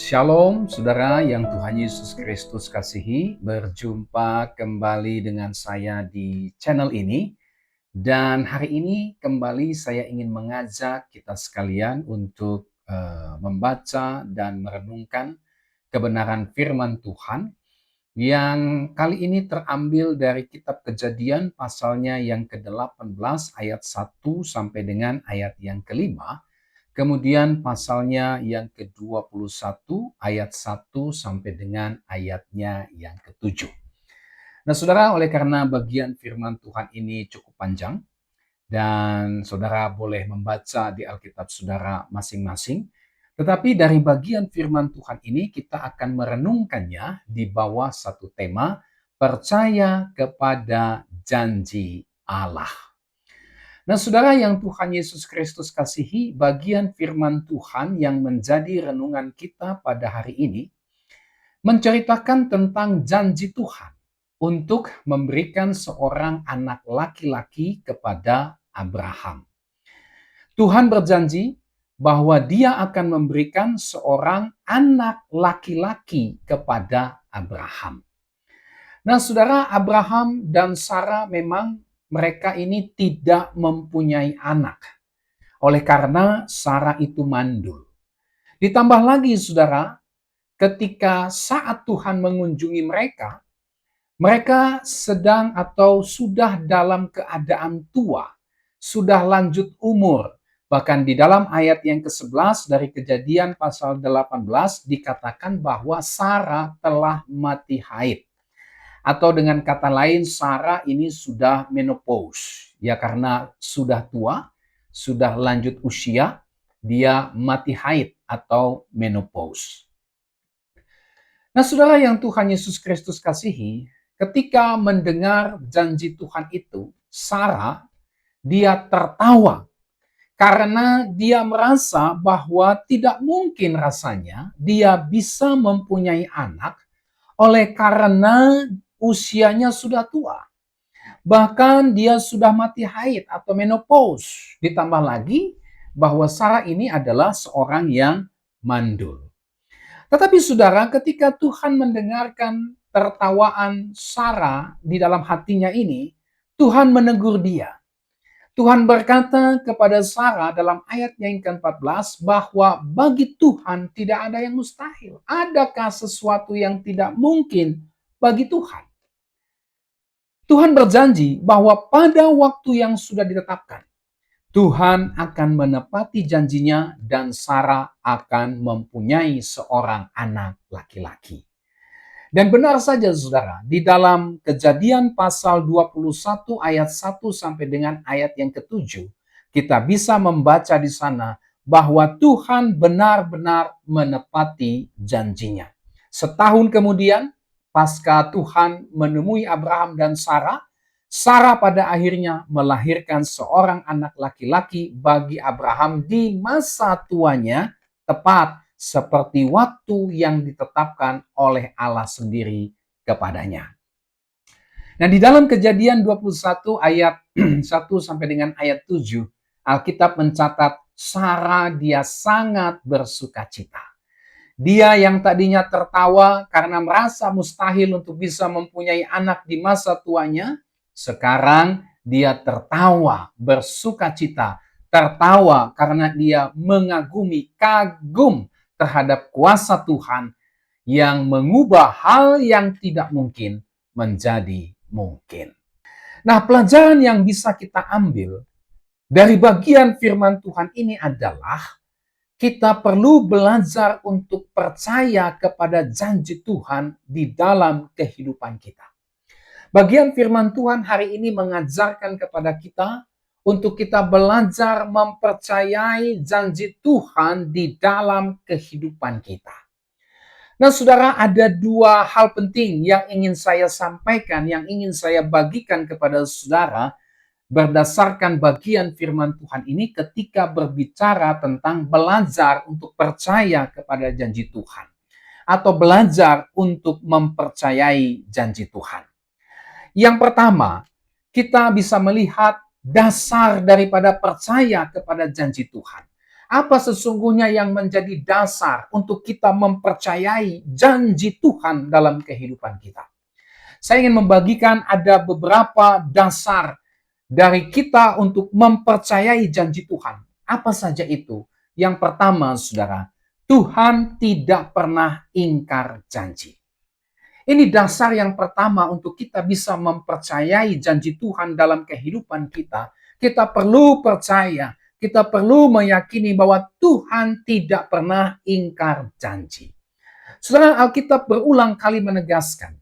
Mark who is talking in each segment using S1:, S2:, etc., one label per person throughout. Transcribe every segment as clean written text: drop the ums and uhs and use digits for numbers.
S1: Shalom, saudara yang Tuhan Yesus Kristus kasihi. Berjumpa kembali dengan saya di channel ini. Dan hari ini kembali saya ingin mengajak kita sekalian untuk membaca dan merenungkan kebenaran firman Tuhan yang kali ini terambil dari kitab Kejadian pasalnya yang ke-18 ayat 1 sampai dengan ayat yang kelima. Kemudian pasalnya yang ke-21 ayat 1 sampai dengan ayatnya yang ke-7. Nah, saudara, oleh karena bagian firman Tuhan ini cukup panjang dan saudara boleh membaca di Alkitab saudara masing-masing, tetapi dari bagian firman Tuhan ini kita akan merenungkannya di bawah satu tema, percaya kepada janji Allah. Nah, saudara yang Tuhan Yesus Kristus kasihi, bagian firman Tuhan yang menjadi renungan kita pada hari ini menceritakan tentang janji Tuhan untuk memberikan seorang anak laki-laki kepada Abraham. Tuhan berjanji bahwa Dia akan memberikan seorang anak laki-laki kepada Abraham. Nah, saudara, Abraham dan Sarah memang mereka ini tidak mempunyai anak. Oleh karena Sarah itu mandul. Ditambah lagi, saudara, ketika saat Tuhan mengunjungi mereka, mereka sedang atau sudah dalam keadaan tua, sudah lanjut umur. Bahkan di dalam ayat yang ke-11 dari Kejadian pasal 18 dikatakan bahwa Sarah telah mati haid. Atau dengan kata lain, Sarah ini sudah menopause. Ya, karena sudah tua, sudah lanjut usia, dia mati haid atau menopause. Nah, saudara yang Tuhan Yesus Kristus kasihi, ketika mendengar janji Tuhan itu, Sarah, dia tertawa karena dia merasa bahwa tidak mungkin rasanya dia bisa mempunyai anak oleh karena usianya sudah tua. Bahkan dia sudah mati haid atau menopause. Ditambah lagi bahwa Sarah ini adalah seorang yang mandul. Tetapi saudara, ketika Tuhan mendengarkan tertawaan Sarah di dalam hatinya ini, Tuhan menegur dia. Tuhan berkata kepada Sarah dalam ayat yang ke-14 bahwa bagi Tuhan tidak ada yang mustahil. Adakah sesuatu yang tidak mungkin bagi Tuhan? Tuhan berjanji bahwa pada waktu yang sudah ditetapkan, Tuhan akan menepati janjinya dan Sarah akan mempunyai seorang anak laki-laki. Dan benar saja saudara, di dalam Kejadian pasal 21 ayat 1 sampai dengan ayat yang ke-7, kita bisa membaca di sana bahwa Tuhan benar-benar menepati janjinya. Setahun kemudian, pasca Tuhan menemui Abraham dan Sarah, Sarah pada akhirnya melahirkan seorang anak laki-laki bagi Abraham di masa tuanya, tepat seperti waktu yang ditetapkan oleh Allah sendiri kepadanya. Nah, di dalam Kejadian 21 ayat 1 sampai dengan ayat 7, Alkitab mencatat Sarah dia sangat bersukacita. Dia yang tadinya tertawa karena merasa mustahil untuk bisa mempunyai anak di masa tuanya, sekarang dia tertawa, bersukacita, tertawa karena dia mengagumi, kagum terhadap kuasa Tuhan yang mengubah hal yang tidak mungkin menjadi mungkin. Nah, pelajaran yang bisa kita ambil dari bagian firman Tuhan ini adalah kita perlu belajar untuk percaya kepada janji Tuhan di dalam kehidupan kita. Bagian firman Tuhan hari ini mengajarkan kepada kita untuk kita belajar mempercayai janji Tuhan di dalam kehidupan kita. Nah, saudara, ada dua hal penting yang ingin saya sampaikan, yang ingin saya bagikan kepada saudara berdasarkan bagian firman Tuhan ini ketika berbicara tentang belajar untuk percaya kepada janji Tuhan atau belajar untuk mempercayai janji Tuhan. Yang pertama, kita bisa melihat dasar daripada percaya kepada janji Tuhan. Apa sesungguhnya yang menjadi dasar untuk kita mempercayai janji Tuhan dalam kehidupan kita? Saya ingin membagikan ada beberapa dasar dari kita untuk mempercayai janji Tuhan. Apa saja itu? Yang pertama, saudara, Tuhan tidak pernah ingkar janji. Ini dasar yang pertama untuk kita bisa mempercayai janji Tuhan dalam kehidupan kita. Kita perlu percaya, kita perlu meyakini bahwa Tuhan tidak pernah ingkar janji. Saudara, Alkitab berulang kali menegaskan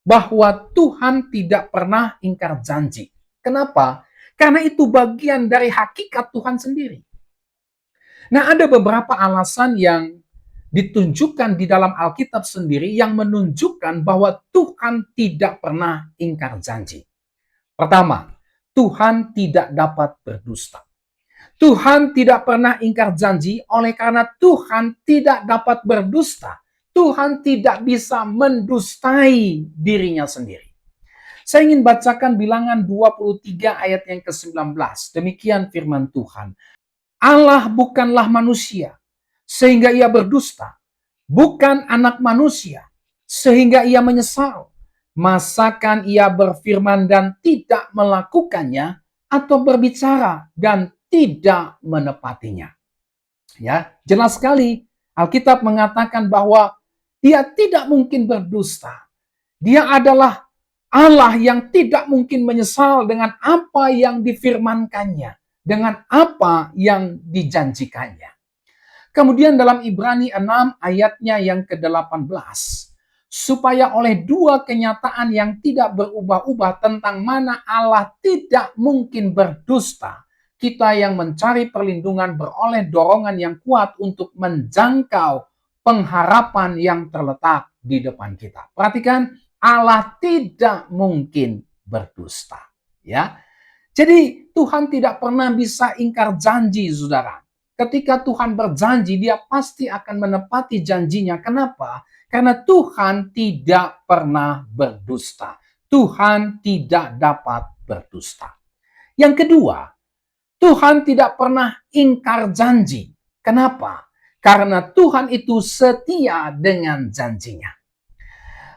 S1: bahwa Tuhan tidak pernah ingkar janji. Kenapa? Karena itu bagian dari hakikat Tuhan sendiri. Nah, ada beberapa alasan yang ditunjukkan di dalam Alkitab sendiri yang menunjukkan bahwa Tuhan tidak pernah ingkar janji. Pertama, Tuhan tidak dapat berdusta. Tuhan tidak pernah ingkar janji oleh karena Tuhan tidak dapat berdusta. Tuhan tidak bisa mendustai dirinya sendiri. Saya ingin bacakan Bilangan 23 ayat yang ke-19. Demikian firman Tuhan. Allah bukanlah manusia, sehingga ia berdusta. Bukan anak manusia, sehingga ia menyesal. Masakan ia berfirman dan tidak melakukannya, atau berbicara dan tidak menepatinya. Ya, jelas sekali Alkitab mengatakan bahwa dia tidak mungkin berdusta. Dia adalah Allah yang tidak mungkin menyesal dengan apa yang difirmankannya, dengan apa yang dijanjikannya. Kemudian dalam Ibrani 6 ayatnya yang ke-18, supaya oleh dua kenyataan yang tidak berubah-ubah tentang mana Allah tidak mungkin berdusta, kita yang mencari perlindungan beroleh dorongan yang kuat untuk menjangkau pengharapan yang terletak di depan kita. Perhatikan, Allah tidak mungkin berdusta. Ya, jadi Tuhan tidak pernah bisa ingkar janji, saudara. Ketika Tuhan berjanji, dia pasti akan menepati janjinya. Kenapa? Karena Tuhan tidak pernah berdusta. Tuhan tidak dapat berdusta. Yang kedua, Tuhan tidak pernah ingkar janji. Kenapa? Karena Tuhan itu setia dengan janjinya.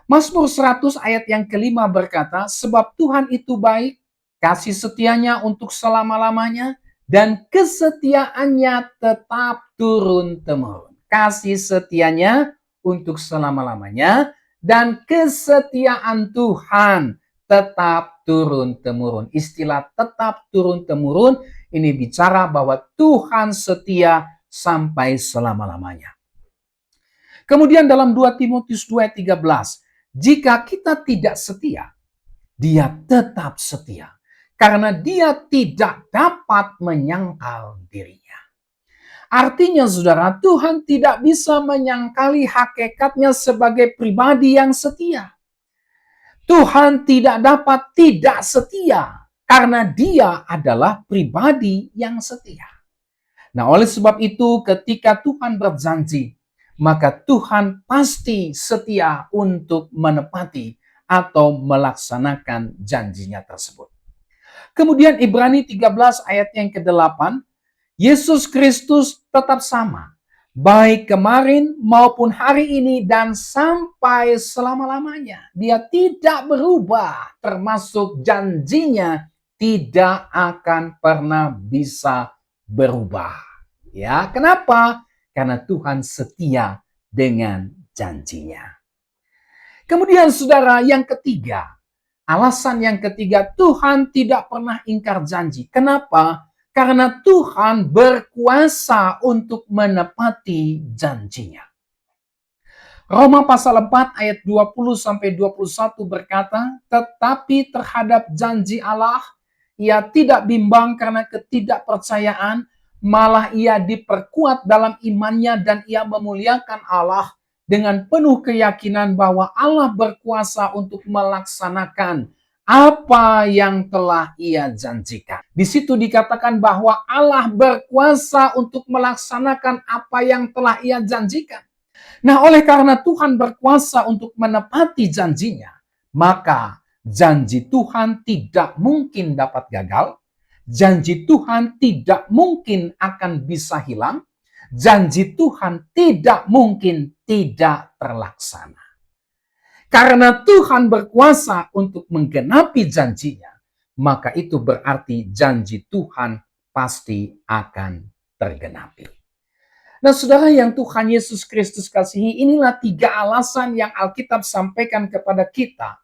S1: Mazmur 100 ayat yang kelima berkata, sebab Tuhan itu baik, kasih setianya untuk selama-lamanya, dan kesetiaannya tetap turun-temurun. Kasih setianya untuk selama-lamanya, dan kesetiaan Tuhan tetap turun-temurun. Istilah tetap turun-temurun ini bicara bahwa Tuhan setia sampai selama-lamanya. Kemudian dalam 2 Timotius 2:13, jika kita tidak setia, dia tetap setia. Karena dia tidak dapat menyangkal dirinya. Artinya saudara, Tuhan tidak bisa menyangkali hakikatnya sebagai pribadi yang setia. Tuhan tidak dapat tidak setia karena dia adalah pribadi yang setia. Nah, oleh sebab itu ketika Tuhan berjanji, maka Tuhan pasti setia untuk menepati atau melaksanakan janjinya tersebut. Kemudian Ibrani 13 ayat yang ke-8, Yesus Kristus tetap sama, baik kemarin maupun hari ini dan sampai selama-lamanya. Dia tidak berubah, termasuk janjinya tidak akan pernah bisa berubah. Ya, kenapa? Karena Tuhan setia dengan janjinya. Kemudian saudara, yang ketiga, alasan yang ketiga, Tuhan tidak pernah ingkar janji. Kenapa? Karena Tuhan berkuasa untuk menepati janjinya. Roma pasal 4 ayat 20-21 berkata, tetapi terhadap janji Allah, ia tidak bimbang karena ketidakpercayaan, malah ia diperkuat dalam imannya dan ia memuliakan Allah dengan penuh keyakinan bahwa Allah berkuasa untuk melaksanakan apa yang telah ia janjikan. Di situ dikatakan bahwa Allah berkuasa untuk melaksanakan apa yang telah ia janjikan. Nah, oleh karena Tuhan berkuasa untuk menepati janjinya, maka janji Tuhan tidak mungkin dapat gagal. Janji Tuhan tidak mungkin akan bisa hilang. Janji Tuhan tidak mungkin tidak terlaksana. Karena Tuhan berkuasa untuk menggenapi janjinya, maka itu berarti janji Tuhan pasti akan tergenapi. Nah, saudara yang Tuhan Yesus Kristus kasihi, inilah 3 alasan yang Alkitab sampaikan kepada kita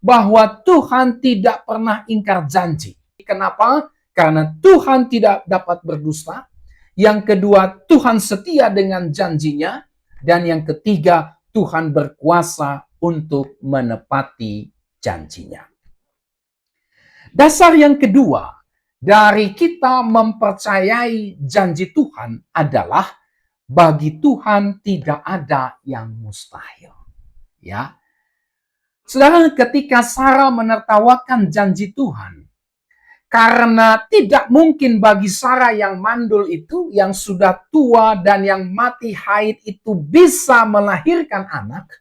S1: bahwa Tuhan tidak pernah ingkar janji. Kenapa? Karena Tuhan tidak dapat berdusta. Yang kedua, Tuhan setia dengan janjinya. Dan yang ketiga, Tuhan berkuasa untuk menepati janjinya. Dasar yang kedua dari kita mempercayai janji Tuhan adalah bagi Tuhan tidak ada yang mustahil. Ya. Saudara, ketika Sarah menertawakan janji Tuhan, karena tidak mungkin bagi Sarah yang mandul itu, yang sudah tua dan yang mati haid itu bisa melahirkan anak,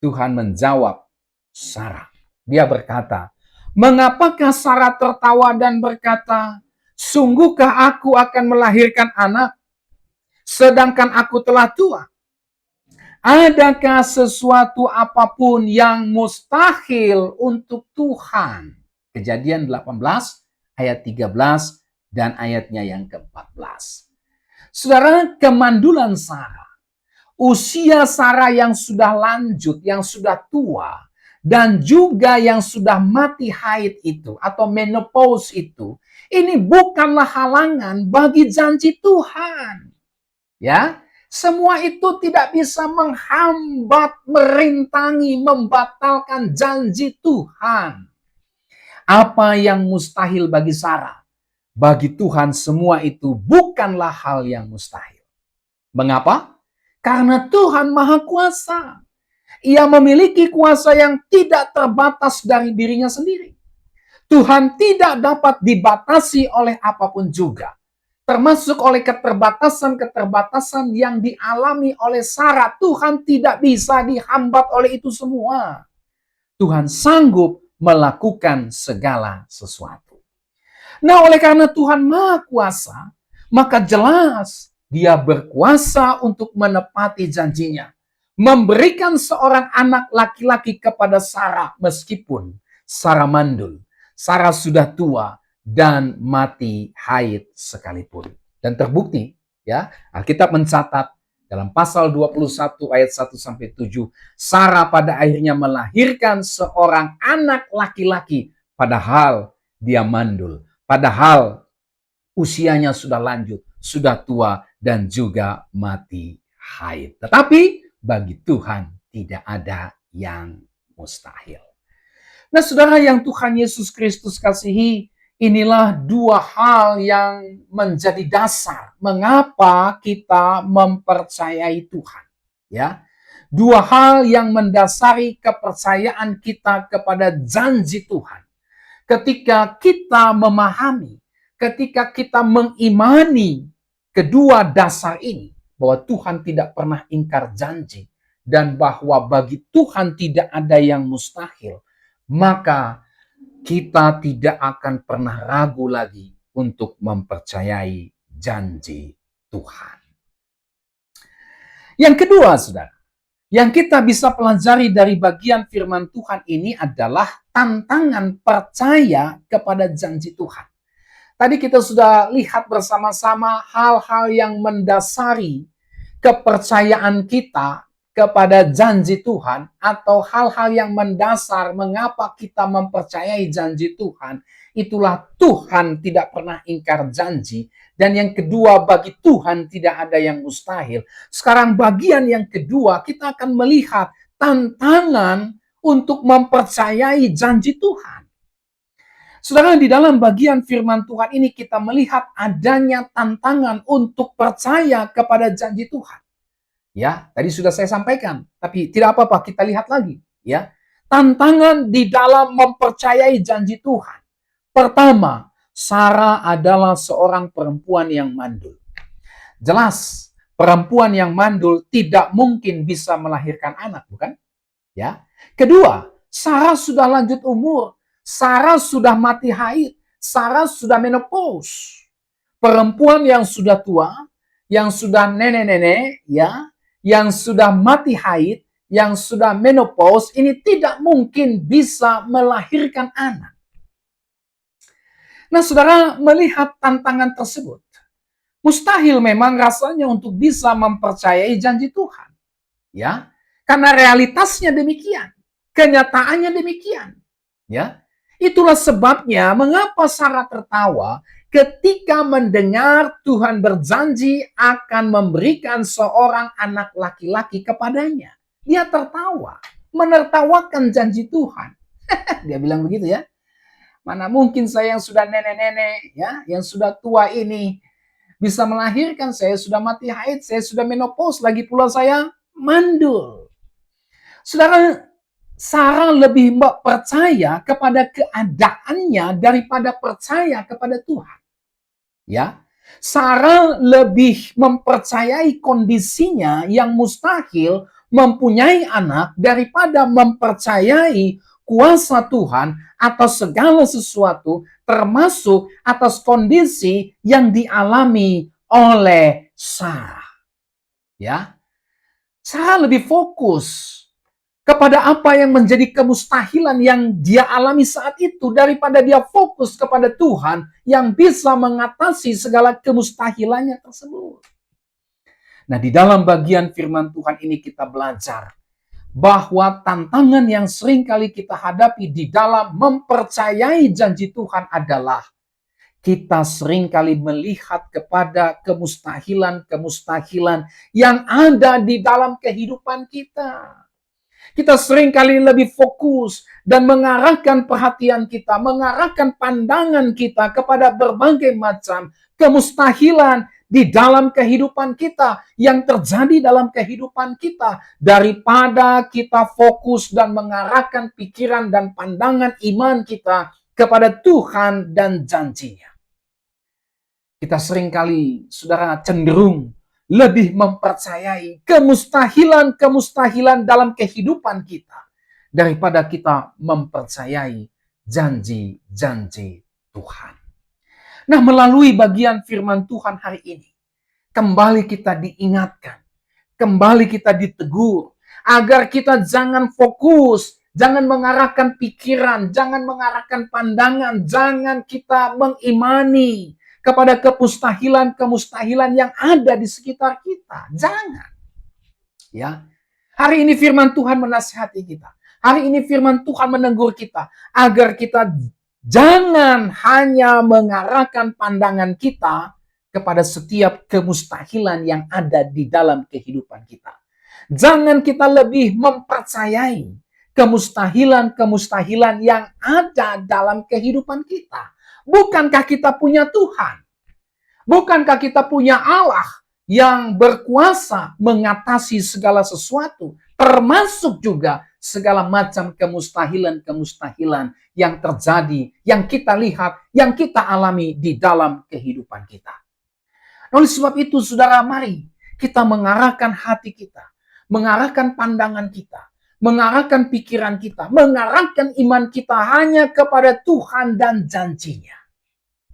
S1: Tuhan menjawab Sarah. Dia berkata, "Mengapakah Sarah tertawa dan berkata, sungguhkah aku akan melahirkan anak, sedangkan aku telah tua? Adakah sesuatu apapun yang mustahil untuk Tuhan?" Kejadian 18 ayat 13 dan ayatnya yang ke-14. Saudara, kemandulan Sarah, usia Sarah yang sudah lanjut, yang sudah tua, dan juga yang sudah mati haid itu atau menopause itu, ini bukanlah halangan bagi janji Tuhan. Ya, semua itu tidak bisa menghambat, merintangi, membatalkan janji Tuhan. Apa yang mustahil bagi Sarah, bagi Tuhan semua itu bukanlah hal yang mustahil. Mengapa? Karena Tuhan Maha Kuasa. Ia memiliki kuasa yang tidak terbatas dari dirinya sendiri. Tuhan tidak dapat dibatasi oleh apapun juga. Termasuk oleh keterbatasan-keterbatasan yang dialami oleh Sarah. Tuhan tidak bisa dihambat oleh itu semua. Tuhan sanggup melakukan segala sesuatu. Nah, oleh karena Tuhan Maha Kuasa, maka jelas Dia berkuasa untuk menepati janjinya. Memberikan seorang anak laki-laki kepada Sarah meskipun Sarah mandul. Sarah sudah tua dan mati haid sekalipun. Dan terbukti, ya, Alkitab mencatat dalam pasal 21 ayat 1 sampai 7, Sarah pada akhirnya melahirkan seorang anak laki-laki padahal dia mandul, padahal usianya sudah lanjut, sudah tua dan juga mati haid. Tetapi bagi Tuhan tidak ada yang mustahil. Nah, saudara yang Tuhan Yesus Kristus kasihi, inilah 2 hal yang menjadi dasar mengapa kita mempercayai Tuhan. Ya, 2 hal yang mendasari kepercayaan kita kepada janji Tuhan. Ketika kita memahami, ketika kita mengimani kedua dasar ini, bahwa Tuhan tidak pernah ingkar janji dan bahwa bagi Tuhan tidak ada yang mustahil, maka kita tidak akan pernah ragu lagi untuk mempercayai janji Tuhan. Yang kedua, saudara, yang kita bisa pelajari dari bagian firman Tuhan ini adalah tantangan percaya kepada janji Tuhan. Tadi kita sudah lihat bersama-sama hal-hal yang mendasari kepercayaan kita kepada janji Tuhan, atau hal-hal yang mendasar mengapa kita mempercayai janji Tuhan. Itulah Tuhan tidak pernah ingkar janji. Dan yang kedua, bagi Tuhan tidak ada yang mustahil. Sekarang bagian yang kedua, kita akan melihat tantangan untuk mempercayai janji Tuhan. Saudara, di dalam bagian firman Tuhan ini kita melihat adanya tantangan untuk percaya kepada janji Tuhan. Ya, tadi sudah saya sampaikan, tapi tidak apa-apa, kita lihat lagi, ya. Tantangan di dalam mempercayai janji Tuhan. Pertama, Sarah adalah seorang perempuan yang mandul. Jelas, perempuan yang mandul tidak mungkin bisa melahirkan anak, bukan? Ya. Kedua, Sarah sudah lanjut umur, Sarah sudah mati haid, Sarah sudah menopause. Perempuan yang sudah tua, yang sudah nenek-nenek, ya, yang sudah mati haid, yang sudah menopause, ini tidak mungkin bisa melahirkan anak. Nah, saudara melihat tantangan tersebut, mustahil memang rasanya untuk bisa mempercayai janji Tuhan. Ya, karena realitasnya demikian, kenyataannya demikian. Ya, itulah sebabnya mengapa Sarah tertawa ketika mendengar Tuhan berjanji akan memberikan seorang anak laki-laki kepadanya. Dia tertawa, menertawakan janji Tuhan. Dia bilang begitu ya. Mana mungkin saya yang sudah nenek-nenek, ya, yang sudah tua ini bisa melahirkan. Saya sudah mati haid, saya sudah menopause, lagi pula saya mandul. Saudara, Sarah lebih percaya kepada keadaannya daripada percaya kepada Tuhan. Ya, Sarah lebih mempercayai kondisinya yang mustahil mempunyai anak daripada mempercayai kuasa Tuhan atas segala sesuatu, termasuk atas kondisi yang dialami oleh Sarah. Ya, Sarah lebih fokus kepada apa yang menjadi kemustahilan yang dia alami saat itu daripada dia fokus kepada Tuhan yang bisa mengatasi segala kemustahilannya tersebut. Nah, di dalam bagian firman Tuhan ini kita belajar bahwa tantangan yang sering kali kita hadapi di dalam mempercayai janji Tuhan adalah kita seringkali melihat kepada kemustahilan-kemustahilan yang ada di dalam kehidupan kita. Kita seringkali lebih fokus dan mengarahkan perhatian kita, mengarahkan pandangan kita kepada berbagai macam kemustahilan di dalam kehidupan kita, yang terjadi dalam kehidupan kita, daripada kita fokus dan mengarahkan pikiran dan pandangan iman kita kepada Tuhan dan janjinya. Kita seringkali, saudara, cenderung lebih mempercayai kemustahilan-kemustahilan dalam kehidupan kita daripada kita mempercayai janji-janji Tuhan. Nah, melalui bagian firman Tuhan hari ini, kembali kita diingatkan, kembali kita ditegur, agar kita jangan fokus, jangan mengarahkan pikiran, jangan mengarahkan pandangan, jangan kita mengimani kepada kemustahilan-kemustahilan yang ada di sekitar kita. Jangan. Ya. Hari ini firman Tuhan menasihati kita. Hari ini firman Tuhan menegur kita agar kita jangan hanya mengarahkan pandangan kita kepada setiap kemustahilan yang ada di dalam kehidupan kita. Jangan kita lebih mempercayai kemustahilan-kemustahilan yang ada dalam kehidupan kita. Bukankah kita punya Tuhan? Bukankah kita punya Allah yang berkuasa mengatasi segala sesuatu, termasuk juga segala macam kemustahilan-kemustahilan yang terjadi, yang kita lihat, yang kita alami di dalam kehidupan kita. Oleh sebab itu, saudara, mari kita mengarahkan hati kita, mengarahkan pandangan kita, mengarahkan pikiran kita, mengarahkan iman kita hanya kepada Tuhan dan janjinya.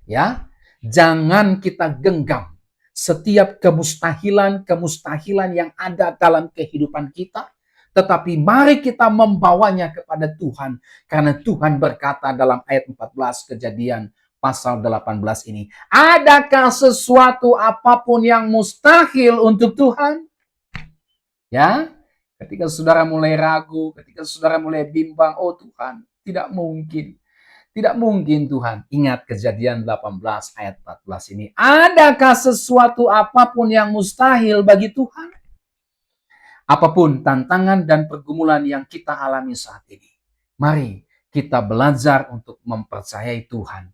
S1: Ya, jangan kita genggam setiap kemustahilan-kemustahilan yang ada dalam kehidupan kita, tetapi mari kita membawanya kepada Tuhan, karena Tuhan berkata dalam ayat 14 Kejadian pasal 18 ini, adakah sesuatu apapun yang mustahil untuk Tuhan? Ya, ketika saudara mulai ragu, ketika saudara mulai bimbang, oh Tuhan, tidak mungkin. Tidak mungkin Tuhan. Ingat Kejadian 18 ayat 14 ini. Adakah sesuatu apapun yang mustahil bagi Tuhan? Apapun tantangan dan pergumulan yang kita alami saat ini, mari kita belajar untuk mempercayai Tuhan,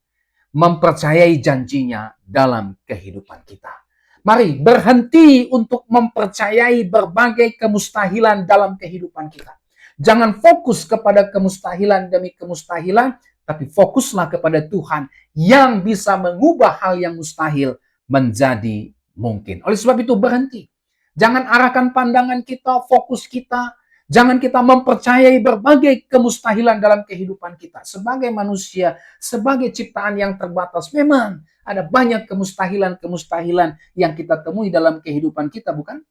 S1: mempercayai janjinya dalam kehidupan kita. Mari berhenti untuk mempercayai berbagai kemustahilan dalam kehidupan kita. Jangan fokus kepada kemustahilan demi kemustahilan, tapi fokuslah kepada Tuhan yang bisa mengubah hal yang mustahil menjadi mungkin. Oleh sebab itu berhenti. Jangan arahkan pandangan kita, fokus kita Jangan kita mempercayai berbagai kemustahilan dalam kehidupan kita. Sebagai manusia, sebagai ciptaan yang terbatas, memang ada banyak kemustahilan-kemustahilan yang kita temui dalam kehidupan kita, bukan?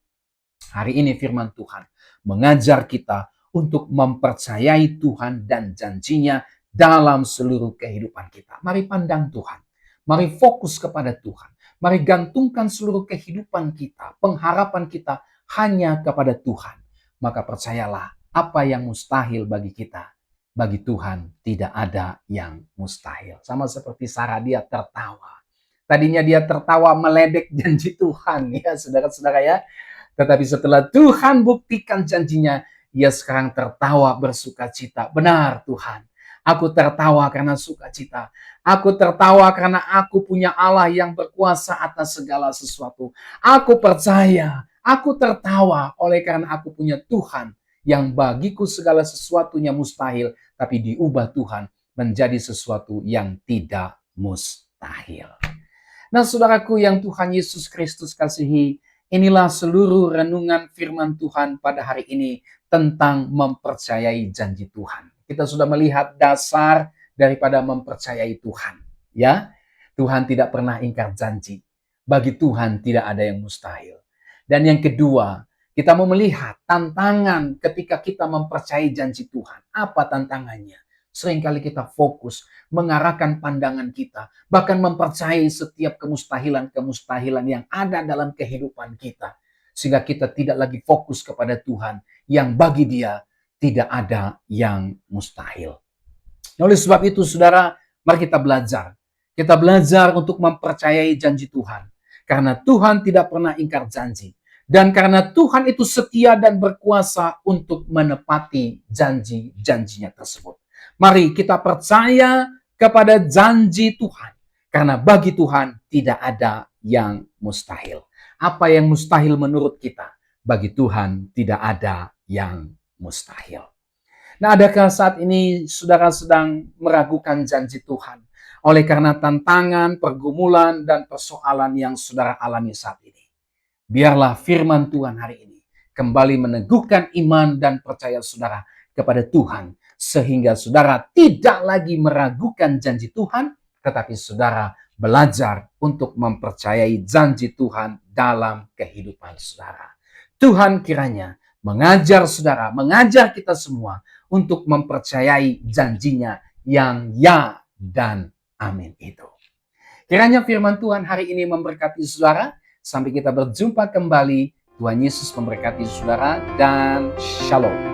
S1: Hari ini firman Tuhan mengajar kita untuk mempercayai Tuhan dan janjinya dalam seluruh kehidupan kita. Mari pandang Tuhan. Mari fokus kepada Tuhan. Mari gantungkan seluruh kehidupan kita, pengharapan kita hanya kepada Tuhan. Maka percayalah, apa yang mustahil bagi kita, bagi Tuhan tidak ada yang mustahil. Sama seperti Sarah, dia tertawa. Tadinya dia tertawa meledek janji Tuhan, ya saudara-saudara ya. Tetapi setelah Tuhan buktikan janjinya, ia sekarang tertawa bersukacita. Benar Tuhan, aku tertawa karena sukacita. Aku tertawa karena aku punya Allah yang berkuasa atas segala sesuatu. Aku percaya, aku tertawa oleh karena aku punya Tuhan yang bagiku segala sesuatunya mustahil, tapi diubah Tuhan menjadi sesuatu yang tidak mustahil. Nah, saudaraku yang Tuhan Yesus Kristus kasihi, inilah seluruh renungan firman Tuhan pada hari ini tentang mempercayai janji Tuhan. Kita sudah melihat dasar daripada mempercayai Tuhan. Ya, Tuhan tidak pernah ingkar janji. Bagi Tuhan tidak ada yang mustahil. Dan yang kedua, kita mau melihat tantangan ketika kita mempercayai janji Tuhan. Apa tantangannya? Seringkali kita fokus mengarahkan pandangan kita, bahkan mempercayai setiap kemustahilan-kemustahilan yang ada dalam kehidupan kita. Sehingga kita tidak lagi fokus kepada Tuhan yang bagi Dia tidak ada yang mustahil. Oleh sebab itu, saudara, mari kita belajar. Kita belajar untuk mempercayai janji Tuhan. Karena Tuhan tidak pernah ingkar janji. Dan karena Tuhan itu setia dan berkuasa untuk menepati janji-janjinya tersebut. Mari kita percaya kepada janji Tuhan. Karena bagi Tuhan tidak ada yang mustahil. Apa yang mustahil menurut kita? Bagi Tuhan tidak ada yang mustahil. Nah, adakah saat ini saudara sedang meragukan janji Tuhan? Oleh karena tantangan, pergumulan, dan persoalan yang saudara alami saat ini. Biarlah firman Tuhan hari ini kembali meneguhkan iman dan percaya saudara kepada Tuhan. Sehingga saudara tidak lagi meragukan janji Tuhan, tetapi saudara belajar untuk mempercayai janji Tuhan dalam kehidupan saudara. Tuhan kiranya mengajar saudara, mengajar kita semua untuk mempercayai janjinya yang ya dan amin itu. Kiranya firman Tuhan hari ini memberkati saudara. Sampai kita berjumpa kembali. Tuhan Yesus memberkati saudara dan shalom.